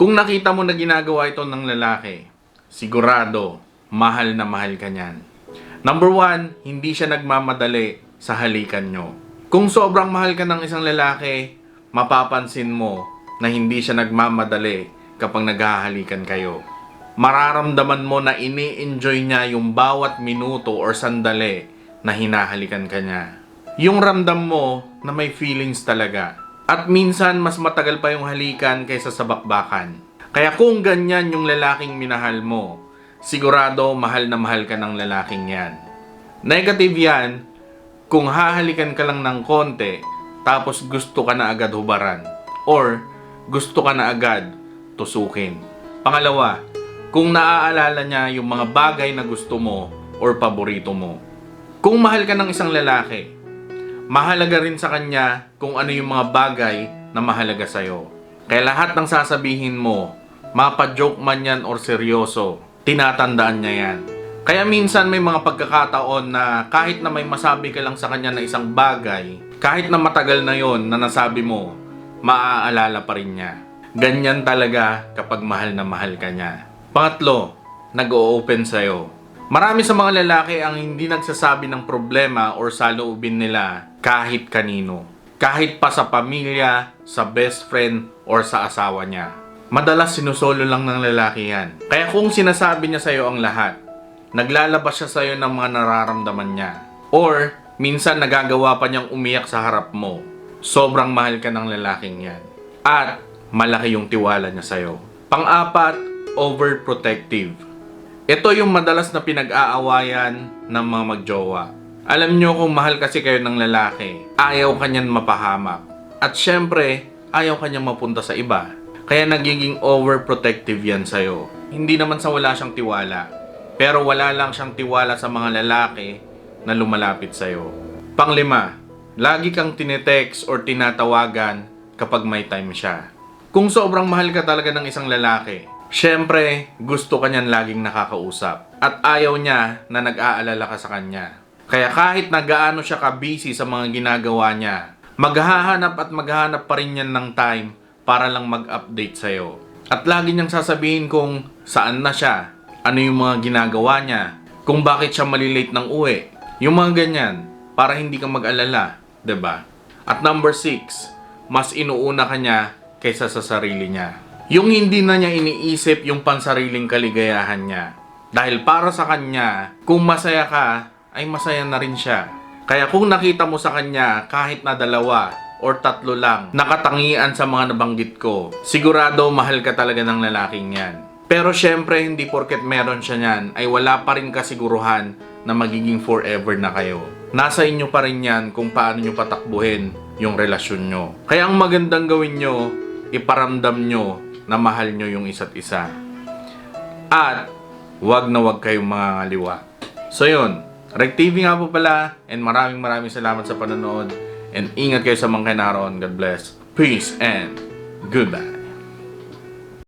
Kung nakita mo na ginagawa ito ng lalaki, sigurado, mahal na mahal ka niyan. Number 1, hindi siya nagmamadali sa halikan nyo. Kung sobrang mahal ka ng isang lalaki, mapapansin mo na hindi siya nagmamadali kapag naghahalikan kayo. Mararamdaman mo na ini-enjoy niya yung bawat minuto or sandali na hinahalikan ka niya. Yung ramdam mo na may feelings talaga. At minsan mas matagal pa yung halikan kaysa sa bakbakan. Kaya kung ganyan yung lalaking minahal mo, sigurado mahal na mahal ka ng lalaking yan. Negative yan kung hahalikan ka lang ng konti tapos gusto ka na agad hubaran or gusto ka na agad tusukin. Pangalawa, kung naaalala niya yung mga bagay na gusto mo or paborito mo. Kung mahal ka ng isang lalaki, mahalaga rin sa kanya kung ano yung mga bagay na mahalaga sa'yo. Kaya lahat ng sasabihin mo, mapa-joke man yan or seryoso, tinatandaan niya yan. Kaya minsan may mga pagkakataon na kahit na may masabi ka lang sa kanya na isang bagay, kahit na matagal na yon na nasabi mo, maaalala pa rin niya. Ganyan talaga kapag mahal na mahal ka niya. Pangatlo, nag-o-open sa'yo. Marami sa mga lalaki ang hindi nagsasabi ng problema or saloobin nila kahit kanino. Kahit pa sa pamilya, sa best friend, or sa asawa niya. Madalas sinusolo lang ng lalaki yan. Kaya kung sinasabi niya sa'yo ang lahat, naglalabas siya sa'yo ng mga nararamdaman niya. Or, minsan nagagawa pa niyang umiyak sa harap mo. Sobrang mahal ka ng lalaking yan. At, malaki yung tiwala niya sa'yo. Pang-apat, overprotective. Ito yung madalas na pinag-aawayan ng mga magjowa. Alam nyo kung mahal kasi kayo ng lalaki, ayaw kanyan mapahamak. At syempre, ayaw kanyang mapunta sa iba. Kaya nagiging overprotective yan sa'yo. Hindi naman sa wala siyang tiwala. Pero wala lang siyang tiwala sa mga lalaki na lumalapit sa'yo. Panglima, lagi kang tinetext or tinatawagan kapag may time siya. Kung sobrang mahal ka talaga ng isang lalaki, syempre, gusto ka niyan laging nakakausap. At ayaw niya na nag-aalala ka sa kanya. Kaya kahit na gaano siya ka-busy sa mga ginagawa niya, maghahanap at maghahanap pa rin yan ng time para lang mag-update sa'yo. At lagi niyang sasabihin kung saan na siya, ano yung mga ginagawa niya, kung bakit siya malilate ng uwi. Yung mga ganyan, para hindi ka mag-alala, 'di ba? At number 6, mas inuuna ka niya kaysa sa sarili niya. Yung hindi na niya iniisip yung pansariling kaligayahan niya. Dahil para sa kanya, kung masaya ka, ay masaya na rin siya. Kaya kung nakita mo sa kanya kahit na 2 or 3 lang nakatangian sa mga nabanggit ko, sigurado mahal ka talaga ng lalaking yan. Pero syempre, hindi porket meron siya niyan, ay wala pa rin kasiguruhan na magiging forever na kayo. Nasa inyo pa rin yan kung paano nyo patakbuhin yung relasyon nyo. Kaya ang magandang gawin nyo, iparamdam nyo na mahal nyo yung isa't isa. At wag na wag kayong mangangaliwa. So yun, Reg TV nga po pala, and maraming salamat sa panonood, and ingat kayo sa mga kinaroon. God bless, peace, and goodbye.